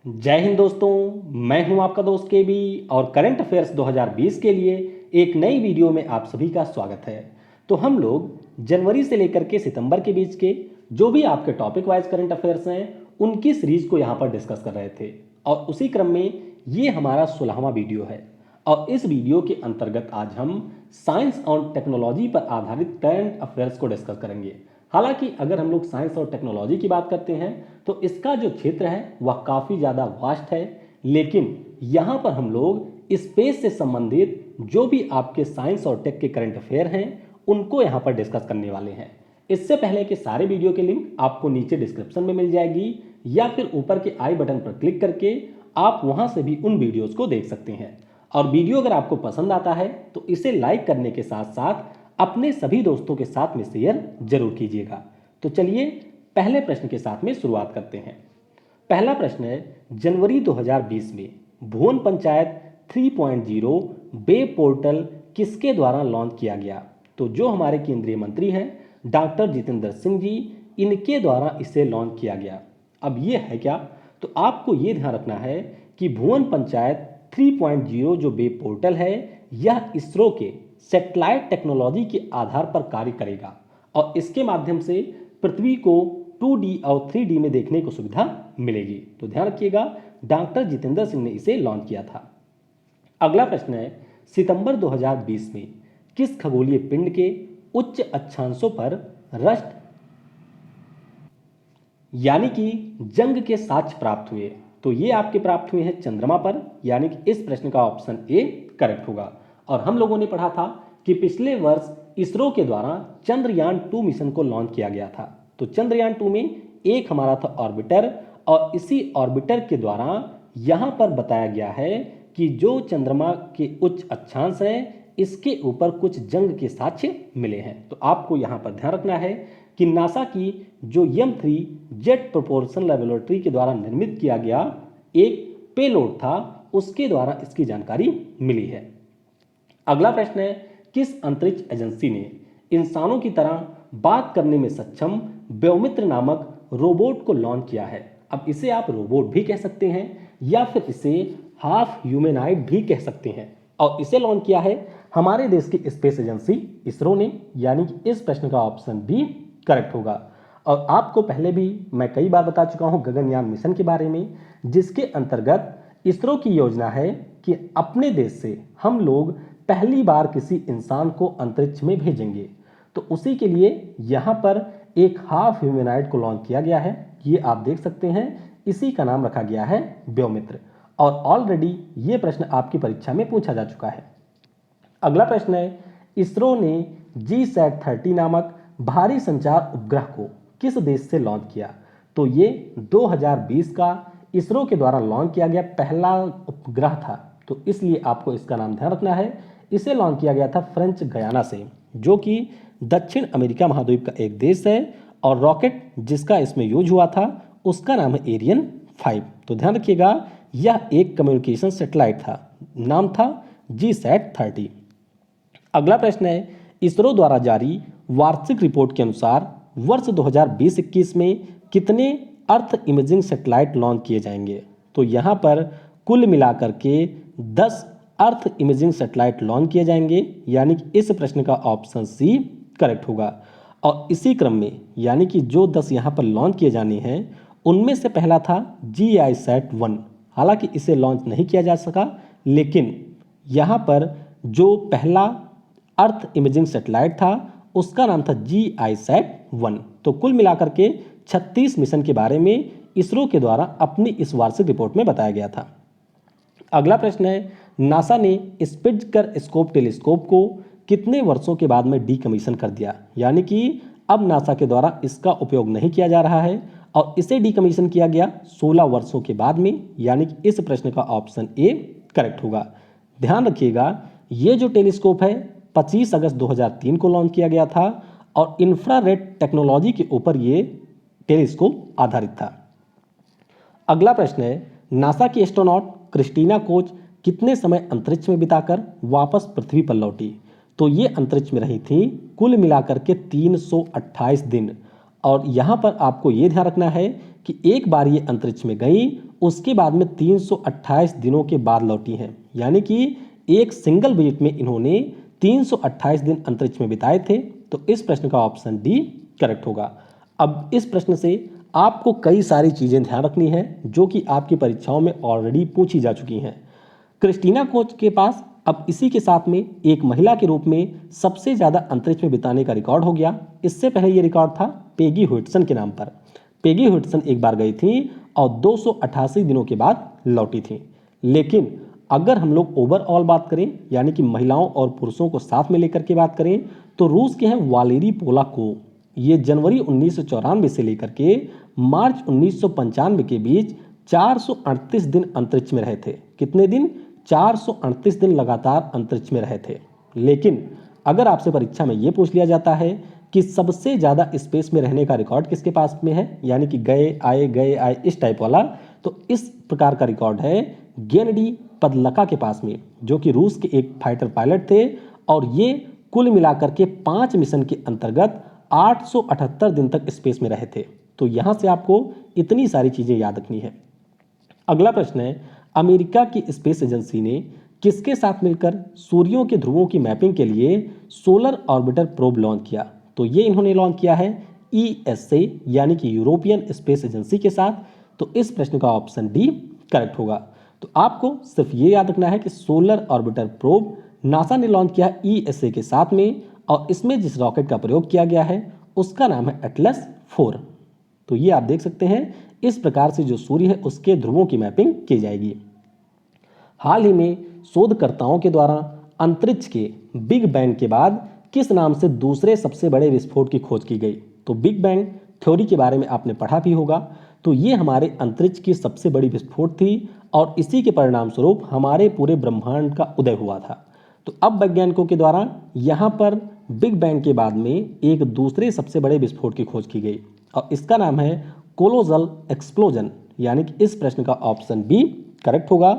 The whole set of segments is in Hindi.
जय हिंद दोस्तों। मैं हूं आपका दोस्त के बी और करंट अफेयर्स 2020 के लिए एक नई वीडियो में आप सभी का स्वागत है। तो हम लोग जनवरी से लेकर के सितंबर के बीच के जो भी आपके टॉपिक वाइज करंट अफेयर्स हैं उनकी सीरीज को यहाँ पर डिस्कस कर रहे थे और उसी क्रम में ये हमारा 16वां वीडियो है। और इस वीडियो के अंतर्गत आज हम साइंस और टेक्नोलॉजी पर आधारित करंट अफेयर्स को डिस्कस करेंगे। हालांकि अगर हम लोग साइंस और टेक्नोलॉजी की बात करते हैं तो इसका जो क्षेत्र है वह काफ़ी ज़्यादा वास्ट है, लेकिन यहाँ पर हम लोग स्पेस से संबंधित जो भी आपके साइंस और टेक के करंट अफेयर हैं उनको यहाँ पर डिस्कस करने वाले हैं। इससे पहले के सारे वीडियो के लिंक आपको नीचे डिस्क्रिप्शन में मिल जाएगी या फिर ऊपर के आई बटन पर क्लिक करके आप वहाँ से भी उन वीडियोज़ को देख सकते हैं। और वीडियो अगर आपको पसंद आता है तो इसे लाइक करने के साथ साथ अपने सभी दोस्तों के साथ में शेयर जरूर कीजिएगा। तो चलिए पहले प्रश्न के साथ में शुरुआत करते हैं। पहला प्रश्न है, जनवरी 2020 में भुवन पंचायत 3.0 वेब पोर्टल किसके द्वारा लॉन्च किया गया? तो जो हमारे केंद्रीय मंत्री हैं डॉक्टर जितेंद्र सिंह जी, इनके द्वारा इसे लॉन्च किया गया। अब ये है क्या? तो आपको ये ध्यान रखना है कि भुवन पंचायत 3.0 जो वेब पोर्टल है यह इसरो के सैटेलाइट टेक्नोलॉजी के आधार पर कार्य करेगा और इसके माध्यम से पृथ्वी को 2D और 3D में देखने को सुविधा मिलेगी। तो ध्यान रखिएगा, डॉक्टर जितेंद्र सिंह ने इसे लॉन्च किया था। अगला प्रश्न है, सितंबर 2020 में किस खगोलीय पिंड के उच्च अक्षांशों पर रस्ट यानी कि जंग के साक्ष्य प्राप्त हुए? तो ये आपके प्राप्त हुए हैं चंद्रमा पर, यानी कि इस प्रश्न का ऑप्शन ए करेक्ट होगा। और हम लोगों ने पढ़ा था कि पिछले वर्ष इसरो के द्वारा चंद्रयान 2 मिशन को लॉन्च किया गया था। तो चंद्रयान 2 में एक हमारा था ऑर्बिटर और इसी ऑर्बिटर के द्वारा यहाँ पर बताया गया है कि जो चंद्रमा के उच्च अक्षांश हैं इसके ऊपर कुछ जंग के साक्ष्य मिले हैं। तो आपको यहाँ पर ध्यान रखना है कि नासा की जो M3 जेट प्रोपोर्शन लेबोरेटरी के द्वारा निर्मित किया गया एक पेलोड था उसके द्वारा इसकी जानकारी मिली है। अगला प्रश्न है, किस अंतरिक्ष एजेंसी ने इंसानों की तरह बात करने में सक्षम व्योमित्र नामक रोबोट को लॉन्च किया है? अब इसे आप रोबोट भी कह सकते हैं या फिर इसे हाफ ह्यूमैनॉइड भी कह सकते हैं और इसे लॉन्च किया है हमारे देश की स्पेस एजेंसी इसरो ने, यानी कि इस प्रश्न का ऑप्शन बी करेक्ट होगा। और आपको पहले भी मैं कई बार बता चुका हूं गगनयान मिशन के बारे में, जिसके अंतर्गत इसरो की योजना है कि अपने देश से हम लोग पहली बार किसी इंसान को अंतरिक्ष में भेजेंगे। तो उसी के लिए यहाँ पर एक हाफ ह्यूमैनॉइड को लॉन्च किया गया है, ये आप देख सकते हैं, इसी का नाम रखा गया है व्योमित्र। और ऑलरेडी ये प्रश्न आपकी परीक्षा में पूछा जा चुका है। अगला प्रश्न है, इसरो ने GSAT-30 नामक भारी संचार उपग्रह को किस देश से लॉन्च किया? तो ये 2020 का इसरो के द्वारा लॉन्च किया गया पहला उपग्रह था, तो इसलिए आपको इसका नाम ध्यान रखना है। इसे लॉन्च किया गया था फ्रेंच गयाना से, जो कि दक्षिण अमेरिका महाद्वीप का एक देश है, और रॉकेट जिसका इसमें यूज हुआ था उसका नाम है एरियन 5। तो ध्यान रखिएगा, यह एक कम्युनिकेशन सैटेलाइट था, नाम था GSAT-30। अगला प्रश्न है, इसरो द्वारा जारी वार्षिक रिपोर्ट के अनुसार वर्ष 2020-21 में कितने अर्थ इमेजिंग सैटेलाइट लॉन्च किए जाएंगे? तो यहाँ पर कुल मिलाकर के 10 अर्थ इमेजिंग सैटेलाइट लॉन्च किए जाएंगे, यानी कि इस प्रश्न का ऑप्शन सी करेक्ट होगा। और इसी क्रम में यानी कि जो 10 यहाँ पर लॉन्च किए जाने हैं उनमें से पहला था GISAT-1। हालांकि इसे लॉन्च नहीं किया जा सका, लेकिन यहाँ पर जो पहला अर्थ इमेजिंग सैटेलाइट था उसका नाम था GISAT-1। तो कुल मिलाकर के 36 मिशन के बारे में इसरो के द्वारा अपनी इस वार्षिक रिपोर्ट में बताया गया था। अगला प्रश्न है, नासा ने स्पिट्जर स्कोप टेलीस्कोप को कितने वर्षों के बाद में डीकमीशन कर दिया? यानी कि अब नासा के द्वारा इसका उपयोग नहीं किया जा रहा है और इसे डीकमीशन किया गया 16 वर्षों के बाद में, यानी कि इस प्रश्न का ऑप्शन ए करेक्ट होगा। ध्यान रखिएगा, ये जो टेलीस्कोप है 25 अगस्त 2003 को लॉन्च किया गया था और इंफ्रारेड टेक्नोलॉजी के ऊपर ये टेलीस्कोप आधारित था। अगला प्रश्न है, नासा की एस्ट्रोनॉट क्रिस्टीना कोच कितने समय अंतरिक्ष में बिताकर वापस पृथ्वी पर लौटी? तो ये अंतरिक्ष में रही थी कुल मिलाकर के 328 दिन। और यहाँ पर आपको ये ध्यान रखना है कि एक बार ये अंतरिक्ष में गई उसके बाद में 328 दिनों के बाद लौटी हैं, यानी कि एक सिंगल विजिट में इन्होंने 328 दिन अंतरिक्ष में बिताए थे। तो इस प्रश्न का ऑप्शन डी करेक्ट होगा। अब इस प्रश्न से आपको कई सारी चीजें ध्यान रखनी है जो कि आपकी परीक्षाओं में ऑलरेडी पूछी जा चुकी हैं। क्रिस्टीना कोच के पास अब इसी के साथ में एक महिला के रूप में सबसे ज्यादा अंतरिक्ष में बिताने का रिकॉर्ड हो गया। इससे पहले ये रिकॉर्ड था पेगी ह्विटसन के नाम पर। पेगी ह्विटसन एक बार गई थी और 288 दिनों के बाद लौटी थी। लेकिन अगर हम लोग ओवरऑल बात करें, यानी कि महिलाओं और पुरुषों को साथ में लेकर के बात करें, तो रूस के हैं वालेरी पोलाकोव। ये जनवरी 1994 से लेकर के मार्च 1995 के बीच 438 दिन अंतरिक्ष में रहे थे। कितने दिन? 438 दिन लगातार अंतरिक्ष में रहे थे। लेकिन अगर आपसे परीक्षा में ये पूछ लिया जाता है कि सबसे ज्यादा स्पेस में रहने का रिकॉर्ड किसके पास में है, यानी कि गए आए इस टाइप वाला, तो इस प्रकार का रिकॉर्ड है गेनडी पदलका के पास में, जो कि रूस के एक फाइटर पायलट थे। और ये कुल मिलाकर के 5 मिशन के अंतर्गत 878 दिन तक स्पेस में रहे थे। तो यहां से आपको इतनी सारी चीजें याद रखनी है। अगला प्रश्न है, अमेरिका की स्पेस एजेंसी ने किसके साथ मिलकर सूर्यों के ध्रुवों की मैपिंग के लिए सोलर ऑर्बिटर प्रोब लॉन्च किया? तो ये इन्होंने लॉन्च किया है ESA यानी कि यूरोपियन स्पेस एजेंसी के साथ। तो इस प्रश्न का ऑप्शन डी करेक्ट होगा। तो आपको सिर्फ ये याद रखना है कि सोलर ऑर्बिटर प्रोब नासा ने लॉन्च किया ESA के साथ में, और इसमें जिस रॉकेट का प्रयोग किया गया है उसका नाम है एटलस 4। तो ये आप देख सकते हैं, इस प्रकार से जो सूर्य है उसके ध्रुवों की मैपिंग की जाएगी। हाल ही में शोधकर्ताओं के द्वारा अंतरिक्ष के बिग बैंग के बाद किस नाम से दूसरे सबसे बड़े विस्फोट की खोज की गई? तो बिग बैंग थ्योरी के बारे में आपने पढ़ा भी होगा। तो ये हमारे अंतरिक्ष की सबसे बड़ी विस्फोट थी और इसी के परिणाम स्वरूप हमारे पूरे ब्रह्मांड का उदय हुआ था। तो अब वैज्ञानिकों के द्वारा यहाँ पर बिग बैंग के बाद में एक दूसरे सबसे बड़े विस्फोट की खोज की गई और इसका नाम है कोलोसल एक्सप्लोजन, यानी कि इस प्रश्न का ऑप्शन बी करेक्ट होगा।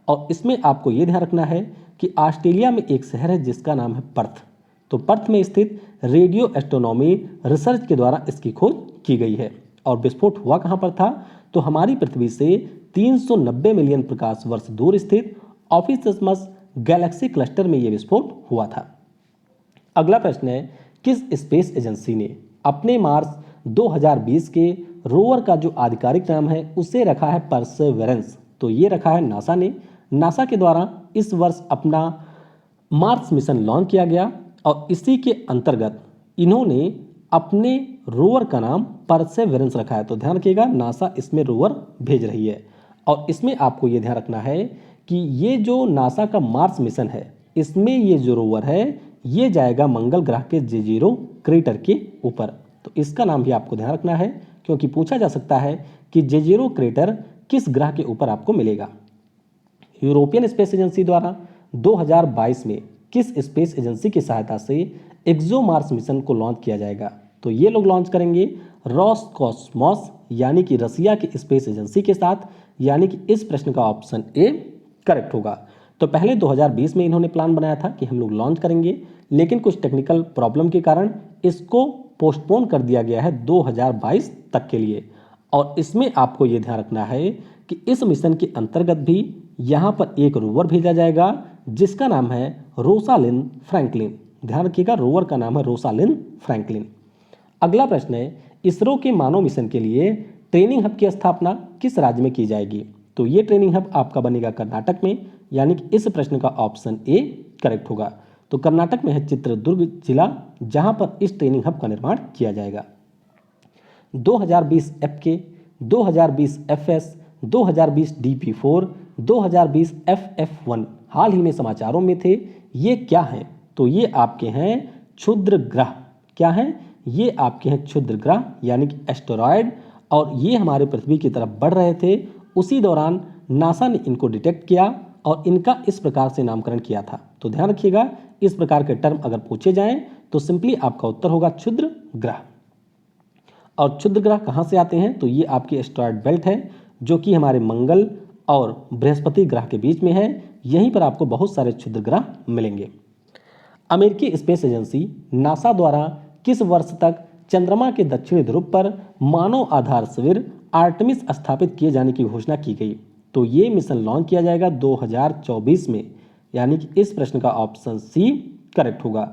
और इसमें आपको यह ध्यान रखना है कि ऑस्ट्रेलिया में एक शहर है जिसका नाम है पर्थ। तो पर्थ में स्थित रेडियो एस्ट्रोनॉमी रिसर्च के द्वारा इसकी खोज की गई है। और विस्फोट हुआ कहां पर था? तो हमारी पृथ्वी से 390 मिलियन प्रकाश वर्ष दूर स्थित ऑफिसमस गैलेक्सी क्लस्टर में यह विस्फोट हुआ था। अगला प्रश्न है, किस स्पेस एजेंसी ने अपने मार्स 2020 के रोवर का जो आधिकारिक नाम है उसे रखा है परसेवरेंस? तो ये रखा है नासा ने। नासा के द्वारा इस वर्ष अपना मार्स मिशन लॉन्च किया गया और इसी के अंतर्गत इन्होंने अपने रोवर का नाम परसेवरेंस रखा है। तो ध्यान रखिएगा, नासा इसमें रोवर भेज रही है। और इसमें आपको ये ध्यान रखना है कि ये जो नासा का मार्स मिशन है, इसमें ये जो रोवर है ये जाएगा मंगल ग्रह के जेजीरो क्रेटर के ऊपर। तो इसका नाम भी आपको ध्यान रखना है, क्योंकि पूछा जा सकता है कि जेजीरो क्रेटर किस ग्रह के ऊपर आपको मिलेगा। यूरोपियन स्पेस एजेंसी द्वारा 2022 में किस स्पेस एजेंसी की सहायता से एक्सोमार्स मिशन को लॉन्च किया जाएगा? तो ये लोग लॉन्च करेंगे रोसकॉस्मोस यानी कि रसिया की स्पेस एजेंसी के साथ, यानी कि इस प्रश्न का ऑप्शन ए करेक्ट होगा। तो पहले 2020 में इन्होंने प्लान बनाया था कि हम लोग लॉन्च करेंगे, लेकिन कुछ टेक्निकल प्रॉब्लम के कारण इसको पोस्टपोन कर दिया गया है 2022 तक के लिए। और इसमें आपको ये ध्यान रखना है कि इस मिशन के अंतर्गत भी यहाँ पर एक रोवर भेजा जाएगा जिसका नाम है रोसालिंड फ्रैंकलिन। ध्यान रखिएगा, रोवर का नाम है रोसालिंड फ्रैंकलिन। अगला प्रश्न है, इसरो के मानव मिशन के लिए ट्रेनिंग हब की स्थापना किस राज्य में की जाएगी? तो ये ट्रेनिंग हब आपका बनेगा कर्नाटक में, यानी कि इस प्रश्न का ऑप्शन ए करेक्ट होगा। तो कर्नाटक में है चित्रदुर्ग जिला, जहां पर इस ट्रेनिंग हब का निर्माण किया जाएगा। 2020 FK, 2020 FS, 2020 DP4, 2020 FF1 हाल ही में समाचारों में थे। ये क्या हैं? तो ये आपके हैं क्षुद्र ग्रह। क्या हैं? ये आपके हैं क्षुद्र ग्रह यानी कि एस्टेरॉयड, और ये हमारे पृथ्वी की तरफ बढ़ रहे थे। उसी दौरान नासा ने इनको डिटेक्ट किया और इनका इस प्रकार से नामकरण किया था। तो ध्यान रखिएगा, इस प्रकार के टर्म अगर पूछे जाएं तो सिंपली आपका उत्तर होगा क्षुद्र ग्रह। और क्षुद्र ग्रह कहाँ से आते हैं? तो ये आपकी एस्टेरॉयड बेल्ट है जो कि हमारे मंगल और बृहस्पति ग्रह के बीच में है। यहीं पर आपको बहुत सारे क्षुद्र ग्रह मिलेंगे। अमेरिकी स्पेस एजेंसी नासा द्वारा किस वर्ष तक चंद्रमा के दक्षिणी ध्रुव पर मानव आधार शिविर आर्टेमिस स्थापित किए जाने की घोषणा की गई? तो ये मिशन लॉन्च किया जाएगा 2024 में, यानी कि इस प्रश्न का ऑप्शन सी करेक्ट होगा।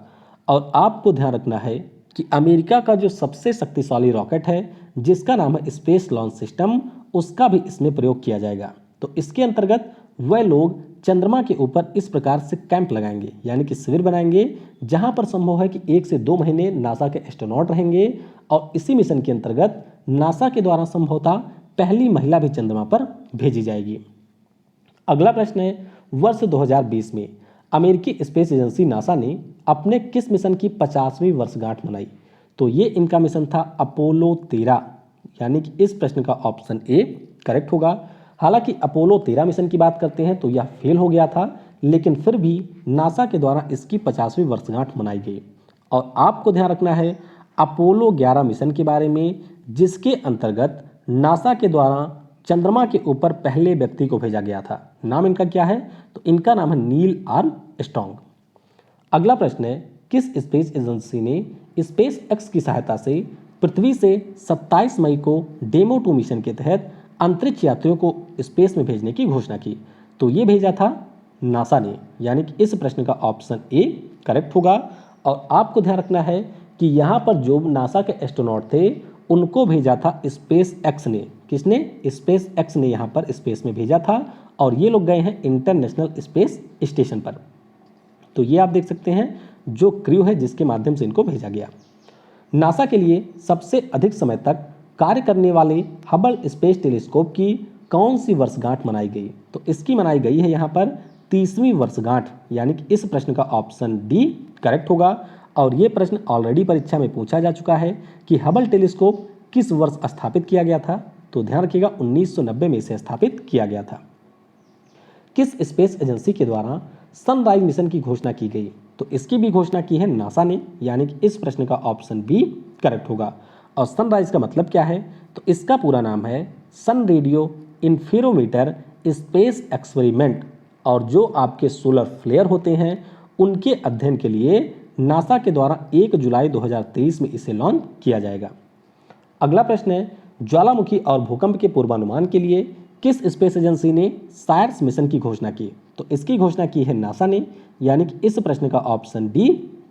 और आपको ध्यान रखना है कि अमेरिका का जो सबसे शक्तिशाली रॉकेट है जिसका नाम है स्पेस लॉन्च सिस्टम, उसका भी इसमें प्रयोग किया जाएगा। तो इसके अंतर्गत वह लोग चंद्रमा के ऊपर इस प्रकार से कैंप लगाएंगे, यानी कि शिविर बनाएंगे, जहां पर संभव है कि 1 से 2 महीने नासा के एस्ट्रोनॉट रहेंगे। और इसी मिशन के अंतर्गत नासा के द्वारा संभवतः पहली महिला भी चंद्रमा पर भेजी जाएगी। अगला प्रश्न है, वर्ष 2020 में अमेरिकी स्पेस एजेंसी नासा ने अपने किस मिशन की 50वीं वर्षगांठ मनाई? तो ये इनका मिशन था अपोलो 13, यानी कि इस प्रश्न का ऑप्शन ए करेक्ट होगा। हालांकि अपोलो 13 मिशन की बात करते हैं तो यह फेल हो गया था, लेकिन फिर भी नासा के द्वारा इसकी 50वीं वर्षगांठ मनाई गई। और आपको ध्यान रखना है अपोलो 11 मिशन के बारे में, जिसके अंतर्गत नासा के द्वारा चंद्रमा के ऊपर पहले व्यक्ति को भेजा गया था। नाम इनका क्या है? तो इनका नाम है नील आर्मस्ट्रॉन्ग। अगला प्रश्न है, किस स्पेस एजेंसी ने स्पेस एक्स की सहायता से पृथ्वी से 27 मई को डेमो 2 मिशन के तहत अंतरिक्ष यात्रियों को स्पेस में भेजने की घोषणा की? तो ये भेजा था नासा ने, यानी कि इस प्रश्न का ऑप्शन ए करेक्ट होगा। और आपको ध्यान रखना है कि यहाँ पर जो नासा के एस्ट्रोनॉट थे उनको भेजा था स्पेस एक्स ने। किसने? स्पेस एक्स ने यहाँ पर स्पेस में भेजा था, और ये लोग गए हैं इंटरनेशनल स्पेस स्टेशन पर। तो ये आप देख सकते हैं जो क्रू है जिसके माध्यम से इनको भेजा गया। नासा के लिए सबसे अधिक समय तक कार्य करने वाले हबल स्पेस टेलीस्कोप की कौन सी वर्षगांठ मनाई गई? तो इसकी मनाई गई है यहाँ पर 30वीं वर्षगांठ, यानी कि इस प्रश्न का ऑप्शन डी करेक्ट होगा। और ये प्रश्न ऑलरेडी परीक्षा में पूछा जा चुका है कि हबल टेलीस्कोप किस वर्ष स्थापित किया गया था? तो ध्यान रखिएगा 1990 में इसे स्थापित किया गया था। किस स्पेस एजेंसी के द्वारा सनराइज मिशन की घोषणा की गई? तो इसकी भी घोषणा की है नासा ने, यानी कि इस प्रश्न का ऑप्शन बी करेक्ट होगा। और सनराइज का मतलब क्या है? तो इसका पूरा नाम है सन रेडियो इंफ्रोमीटर स्पेस एक्सपेरिमेंट। और जो आपके सोलर फ्लेयर होते हैं उनके अध्ययन के लिए नासा के द्वारा 1 जुलाई 2023 में इसे लॉन्च किया जाएगा। अगला प्रश्न है, ज्वालामुखी और भूकंप के पूर्वानुमान के लिए किस स्पेस एजेंसी ने साइरस मिशन की घोषणा की? तो इसकी घोषणा की है नासा ने, यानी कि इस प्रश्न का ऑप्शन डी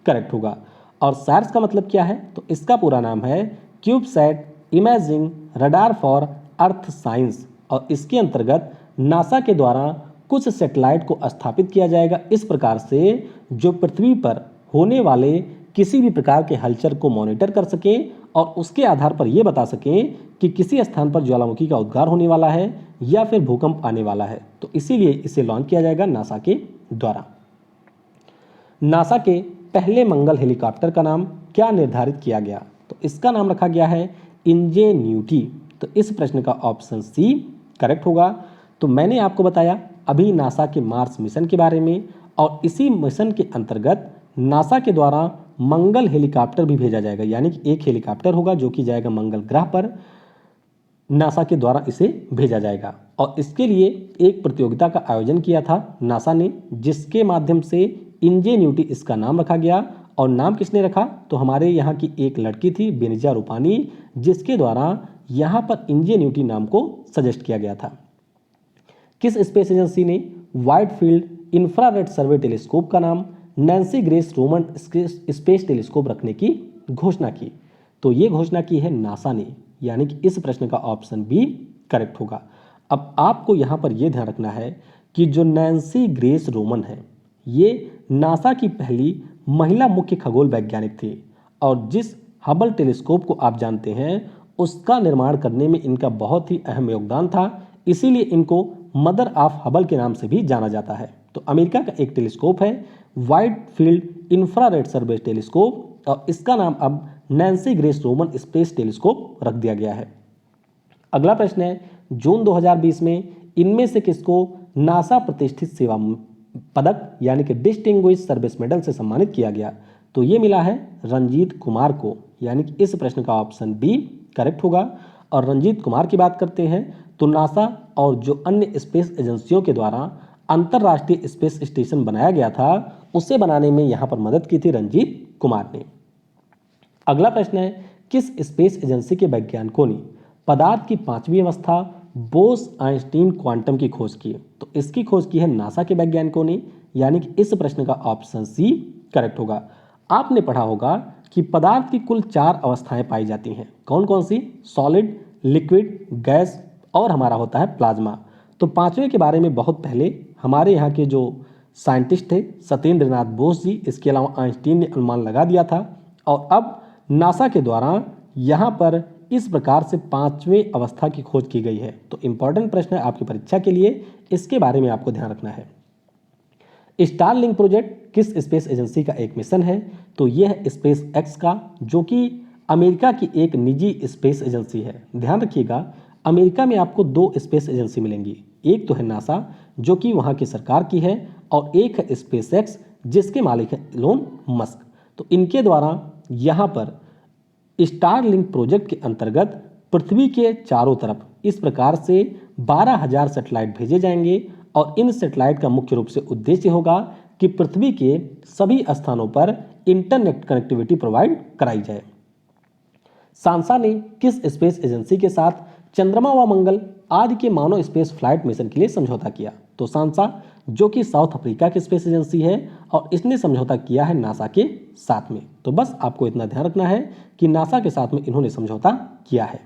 करेक्ट होगा। और साइरस का मतलब क्या है? तो इसका पूरा नाम है CubeSat imaging radar for earth science. और इसके अंतर्गत नासा के द्वारा कुछ सैटेलाइट को स्थापित किया जाएगा इस प्रकार से जो पृथ्वी पर होने वाले किसी भी प्रकार के हलचल को मॉनिटर कर सकें और उसके आधार पर यह बता सकें कि किसी स्थान पर ज्वालामुखी का उद्गार होने वाला है या फिर भूकंप आने वाला है। तो इसीलिए इसे लॉन्च किया जाएगा नासा के द्वारा। नासा के पहले मंगल हेलीकॉप्टर का नाम क्या निर्धारित किया गया? तो इसका नाम रखा गया है इंजेन्यूटी। तो इस प्रश्न का ऑप्शन सी करेक्ट होगा। तो मैंने आपको बताया अभी नासा के मार्स मिशन के बारे में, और इसी मिशन के अंतर्गत नासा के द्वारा मंगल हेलीकॉप्टर भी भेजा जाएगा, यानी कि एक हेलीकॉप्टर होगा जो कि जाएगा मंगल ग्रह पर, नासा के द्वारा इसे भेजा जाएगा। और इसके लिए एक प्रतियोगिता का आयोजन किया था नासा ने, जिसके माध्यम से इंजेन्यूटी इसका नाम रखा गया। और नाम किसने रखा? तो हमारे यहाँ की एक लड़की थी बेनिजा रूपानी, जिसके द्वारा यहाँ पर इंजेन्यूटी नाम को सजेस्ट किया गया था। किस स्पेस एजेंसी ने वाइड फील्ड इंफ्रारेड सर्वे टेलीस्कोप का नाम Nancy grace Roman space telescope रखने की घोषणा की? तो ये घोषणा की है नासा ने, यानी कि इस प्रश्न का ऑप्शन बी करेक्ट होगा। अब आपको यहाँ पर यह ध्यान रखना है कि जो नैन्सी ग्रेस रोमन है ये नासा की पहली महिला मुख्य खगोल वैज्ञानिक थी, और जिस हबल टेलीस्कोप को आप जानते हैं उसका निर्माण करने में इनका बहुत ही अहम योगदान था, इसीलिए इनको मदर ऑफ हबल के नाम से भी जाना जाता है। तो अमेरिका का एक टेलीस्कोप है वाइड फील्ड इंफ्रारेड सर्वे टेलीस्कोप, और इसका नाम अब Nancy grace Roman space telescope रख दिया गया है। अगला प्रश्न है, जून 2020 में इनमें से किसको नासा प्रतिष्ठित सेवा पदक यानी कि डिस्टिंग्विश सर्विस मेडल से सम्मानित किया गया? तो ये मिला है रंजीत कुमार को, यानी कि इस प्रश्न का ऑप्शन बी करेक्ट होगा। और रंजीत कुमार की बात करते हैं तो नासा और जो अन्य स्पेस एजेंसियों के द्वारा अंतर्राष्ट्रीय स्पेस स्टेशन बनाया गया था उसे बनाने में यहाँ पर मदद की थी रंजीत कुमार ने। अगला प्रश्न है, किस स्पेस एजेंसी के वैज्ञानिकों ने पदार्थ की पांचवी अवस्था बोस आइंस्टीन क्वांटम की खोज की। तो इसकी खोज की है नासा के वैज्ञानिकों ने, यानी कि इस प्रश्न का ऑप्शन सी करेक्ट होगा। आपने पढ़ा होगा कि पदार्थ की कुल 4 अवस्थाएं पाई जाती हैं। कौन कौन सी? सॉलिड, लिक्विड, गैस और हमारा होता है प्लाज्मा। तो पांचवें के बारे में बहुत पहले हमारे यहाँ के जो साइंटिस्ट थे सत्येंद्र नाथ बोस जी, इसके अलावा आइंस्टीन ने अनुमान लगा दिया था, और अब नासा के द्वारा यहाँ पर इस प्रकार से पांचवें अवस्था की खोज की गई है। तो इंपॉर्टेंट प्रश्न है आपकी परीक्षा के लिए, इसके बारे में आपको ध्यान रखना है। स्टारलिंक प्रोजेक्ट किस स्पेस एजेंसी का एक मिशन है? तो यह है स्पेस एक्स का, जो कि अमेरिका की एक निजी स्पेस एजेंसी है। ध्यान रखिएगा, अमेरिका में आपको 2 स्पेस एजेंसी मिलेंगी। एक तो है नासा, जो कि वहाँ की सरकार की है, और एक है स्पेस एक्स, जिसके मालिक है इलोन मस्क। तो इनके द्वारा यहाँ पर स्टारलिंक प्रोजेक्ट के अंतर्गत पृथ्वी के चारों तरफ इस प्रकार से 12,000 सैटेलाइट भेजे जाएंगे, और इन सैटेलाइट का मुख्य रूप से उद्देश्य होगा कि पृथ्वी के सभी स्थानों पर इंटरनेट कनेक्टिविटी प्रोवाइड कराई जाए। सांसा ने किस स्पेस एजेंसी के साथ चंद्रमा व मंगल आदि के मानव स्पेस फ्लाइट मिशन के लिए समझौता किया? तो सांसा, जो कि साउथ अफ्रीका की स्पेस एजेंसी है, और इसने समझौता किया है नासा के साथ में। तो बस आपको इतना ध्यान रखना है कि नासा के साथ में इन्होंने समझौता किया है।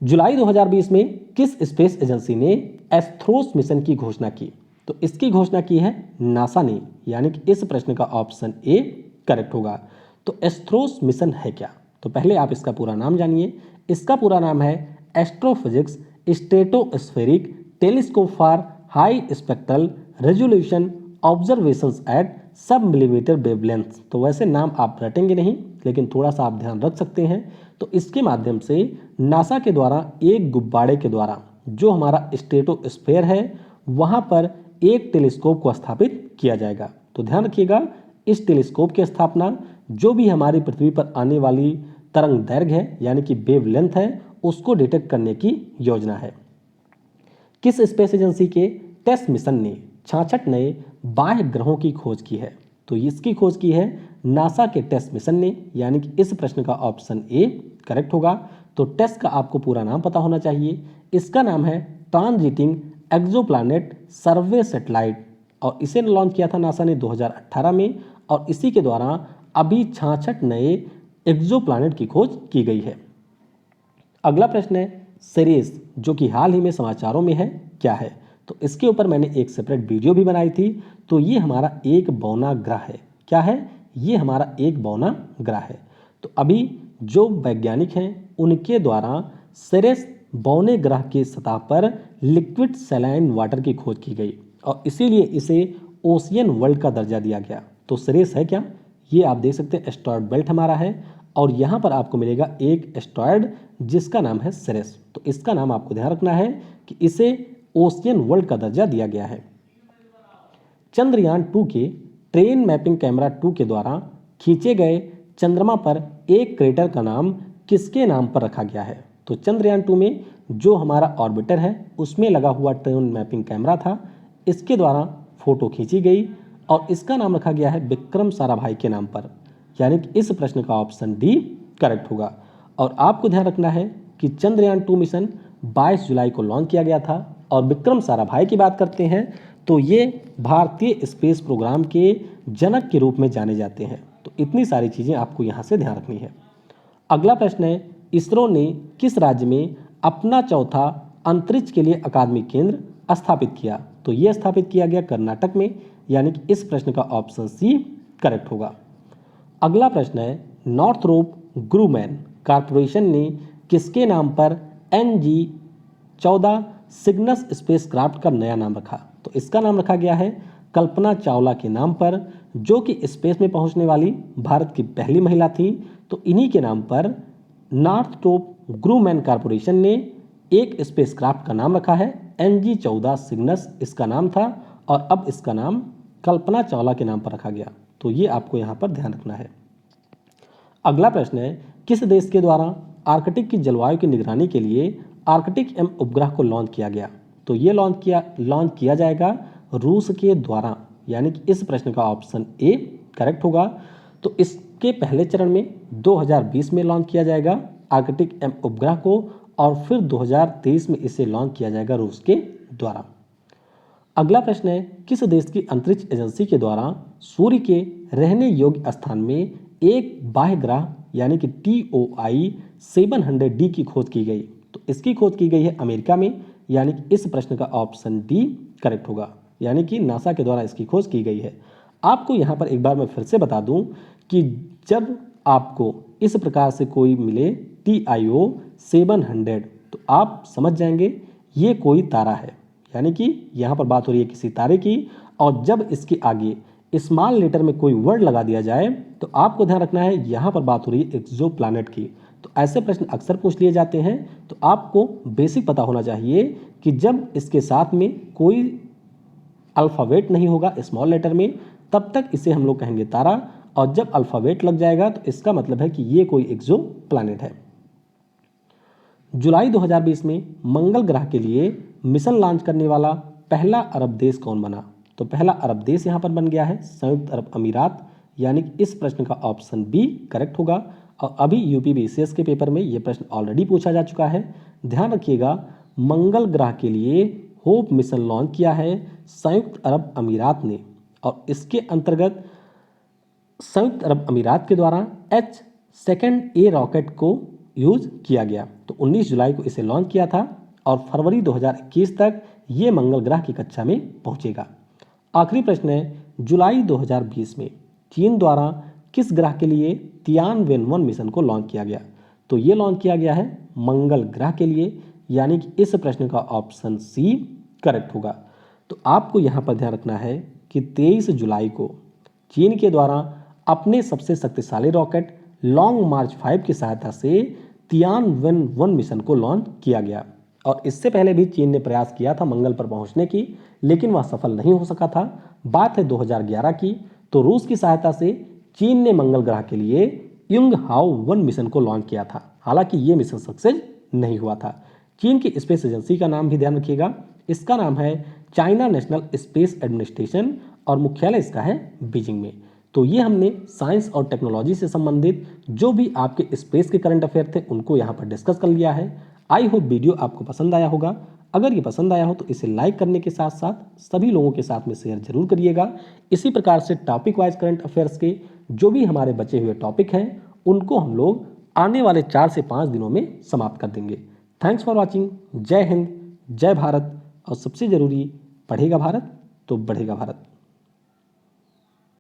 जुलाई 2020 में किस स्पेस एजेंसी ने एस्ट्रोस मिशन की घोषणा की? तो इसकी घोषणा की है नासा ने, यानी कि इस प्रश्न का ऑप्शन ए करेक्ट होगा। तो एस्ट्रोस मिशन है क्या? तो पहले आप इसका पूरा नाम जानिए। इसका पूरा नाम है astrophysics stratospheric telescope for high spectral resolution observations at sub millimetre wavelength. तो वैसे नाम आप रटेंगे नहीं, लेकिन थोड़ा सा आप ध्यान रख सकते हैं। तो इसके माध्यम से नासा के द्वारा एक गुब्बारे के द्वारा जो हमारा स्ट्रेटोस्फेयर है वहाँ पर एक टेलीस्कोप को स्थापित किया जाएगा। तो ध्यान रखिएगा, इस टेलीस्कोप की स्थापना जो भी हमारी पृथ्वी पर आने वाली तरंग दैर्घ्य है, यानी कि वेवलेंथ है, उसको डिटेक्ट करने की योजना है। किस स्पेस एजेंसी के टेस्ट मिशन ने 66 नए बाह्य ग्रहों की खोज की है? तो इसकी खोज की है नासा के टेस्ट मिशन ने, यानी कि इस प्रश्न का ऑप्शन ए करेक्ट होगा। तो टेस्ट का आपको पूरा नाम पता होना चाहिए। इसका नाम है ट्रांजिटिंग एक्सोप्लैनेट सर्वे सैटेलाइट, और इसे लॉन्च किया था नासा ने 2018 में, और इसी के द्वारा अभी 66 नए एक्सोप्लैनेट की खोज की गई है। अगला प्रश्न है सेरेस, जो कि हाल ही में समाचारों में है, क्या है? तो इसके ऊपर मैंने एक सेपरेट वीडियो भी बनाई थी। तो ये हमारा एक बौना ग्रह है। क्या है? ये हमारा एक बौना ग्रह है। तो अभी जो वैज्ञानिक हैं उनके द्वारा सेरेस बौने ग्रह की सतह पर लिक्विड सैलाइन वाटर की खोज की गई, और इसीलिए इसे ओशियन वर्ल्ड का दर्जा दिया गया। तो सेरेस है क्या? ये आप देख सकते हैं एस्टेरॉयड बेल्ट हमारा है, और यहाँ पर आपको मिलेगा एक एस्टेरॉयड जिसका नाम है सेरेस। तो इसका नाम आपको ध्यान रखना है कि इसे ओशियन वर्ल्ड का दर्जा दिया गया है। चंद्रयान 2 के ट्रेन मैपिंग कैमरा 2 के द्वारा खींचे गए चंद्रमा पर एक क्रेटर का नाम किसके नाम पर रखा गया है? तो चंद्रयान 2 में जो हमारा ऑर्बिटर है उसमें लगा हुआ ट्रेन मैपिंग कैमरा था, इसके द्वारा फोटो खींची गई, और इसका नाम रखा गया है विक्रम साराभाई के नाम पर, यानी कि इस प्रश्न का ऑप्शन डी करेक्ट होगा। और आपको ध्यान रखना है कि चंद्रयान 2 मिशन 22 जुलाई को लॉन्च किया गया था, और विक्रम साराभाई की बात करते हैं तो ये भारतीय स्पेस प्रोग्राम के जनक के रूप में जाने जाते हैं। तो इतनी सारी चीज़ें आपको यहाँ से ध्यान रखनी है। अगला प्रश्न है इसरो ने किस राज्य में अपना चौथा अंतरिक्ष के लिए अकादमिक केंद्र स्थापित किया? तो ये स्थापित किया गया कर्नाटक में, यानी कि इस प्रश्न का ऑप्शन सी करेक्ट होगा। अगला प्रश्न है नॉर्थरोप ग्रूमैन कॉरपोरेशन ने किसके नाम पर NG-14 सिग्नस स्पेसक्राफ्ट का नया नाम रखा? तो इसका नाम रखा गया है कल्पना चावला के नाम पर, जो कि स्पेस में पहुंचने वाली भारत की पहली महिला थी। तो इन्हीं के नाम पर नॉर्थरोप ग्रूमैन कॉरपोरेशन ने एक स्पेसक्राफ्ट का नाम रखा है NG-14 सिग्नस इसका नाम था, और अब इसका नाम कल्पना चावला के नाम पर रखा गया। तो ये आपको यहाँ पर ध्यान रखना है। अगला प्रश्न है किस देश के द्वारा आर्कटिक की जलवायु की निगरानी के लिए आर्कटिक एम उपग्रह को लॉन्च किया गया? तो ये लॉन्च किया जाएगा रूस के द्वारा, यानी कि इस प्रश्न का ऑप्शन ए करेक्ट होगा। तो इसके पहले चरण में 2020 में लॉन्च किया जाएगा, आर्कटिक एम उपग्रह को और फिर 2023 में इसे लॉन्च किया जाएगा रूस के द्वारा। अगला प्रश्न है, किस देश की अंतरिक्ष एजेंसी के द्वारा सूर्य के रहने योग्य स्थान में एक बाह्य ग्रह यानी कि TOI 700D की खोज की गई? तो इसकी खोज की गई है अमेरिका में, यानी कि इस प्रश्न का ऑप्शन डी करेक्ट होगा, यानी कि नासा के द्वारा इसकी खोज की गई है। आपको यहाँ पर एक बार मैं फिर से बता दूं कि जब आपको इस प्रकार से कोई मिले TIO 700 तो आप समझ जाएंगे ये कोई तारा है, यानी कि यहाँ पर बात हो रही है किसी तारे की। और जब इसके आगे स्मॉल लेटर में कोई वर्ड लगा दिया जाए तो आपको ध्यान रखना है यहाँ पर बात हो रही है एक्सो प्लैनेट की। तो ऐसे प्रश्न अक्सर पूछ लिए जाते हैं, तो आपको बेसिक पता होना चाहिए कि जब इसके साथ में कोई अल्फ़ाबेट नहीं होगा स्मॉल लेटर में तब तक इसे हम लोग कहेंगे तारा, और जब अल्फ़ाबेट लग जाएगा तो इसका मतलब है कि ये कोई एक्सो प्लैनेट है। जुलाई 2020 में मंगल ग्रह के लिए मिशन लॉन्च करने वाला पहला अरब देश कौन बना? तो पहला अरब देश यहाँ पर बन गया है संयुक्त अरब अमीरात, यानी कि इस प्रश्न का ऑप्शन बी करेक्ट होगा। और अभी UPBCS के पेपर में ये प्रश्न ऑलरेडी पूछा जा चुका है। ध्यान रखिएगा, मंगल ग्रह के लिए होप मिशन लॉन्च किया है संयुक्त अरब अमीरात ने, और इसके अंतर्गत संयुक्त अरब अमीरात के द्वारा H-2A रॉकेट को यूज किया गया। तो 19 जुलाई को इसे लॉन्च किया था और फरवरी 2021 तक ये मंगल ग्रह की कक्षा में पहुंचेगा। आखिरी प्रश्न है, जुलाई 2020 में चीन द्वारा किस ग्रह के लिए तियानवेन-1 मिशन को लॉन्च किया गया? तो ये लॉन्च किया गया है मंगल ग्रह के लिए, यानी कि इस प्रश्न का ऑप्शन सी करेक्ट होगा। तो आपको यहाँ पर ध्यान रखना है कि 23 जुलाई को चीन के द्वारा अपने सबसे शक्तिशाली रॉकेट लॉन्ग मार्च 5 की सहायता से तियानवेन-1 मिशन को लॉन्च किया गया। और इससे पहले भी चीन ने प्रयास किया था मंगल पर पहुंचने की, लेकिन वह सफल नहीं हो सका था। बात है 2011 की, तो रूस की सहायता से चीन ने मंगल ग्रह के लिए युंगहाओ-1 मिशन को लॉन्च किया था। हालांकि ये मिशन सक्सेस नहीं हुआ था। चीन की स्पेस एजेंसी का नाम भी ध्यान रखिएगा, इसका नाम है चाइना नेशनल स्पेस एडमिनिस्ट्रेशन और मुख्यालय इसका है बीजिंग में। तो ये हमने साइंस और टेक्नोलॉजी से संबंधित जो भी आपके स्पेस के करंट अफेयर थे उनको यहाँ पर डिस्कस कर लिया है। आई होप वीडियो आपको पसंद आया होगा। अगर ये पसंद आया हो तो इसे लाइक करने के साथ साथ सभी लोगों के साथ में शेयर जरूर करिएगा। इसी प्रकार से टॉपिक वाइज करंट अफेयर्स के जो भी हमारे बचे हुए टॉपिक हैं उनको हम लोग आने वाले 4 से 5 दिनों में समाप्त कर देंगे। Thanks for watching. जय हिंद, जय भारत, और सबसे जरूरी, पढ़ेगा भारत तो बढ़ेगा भारत।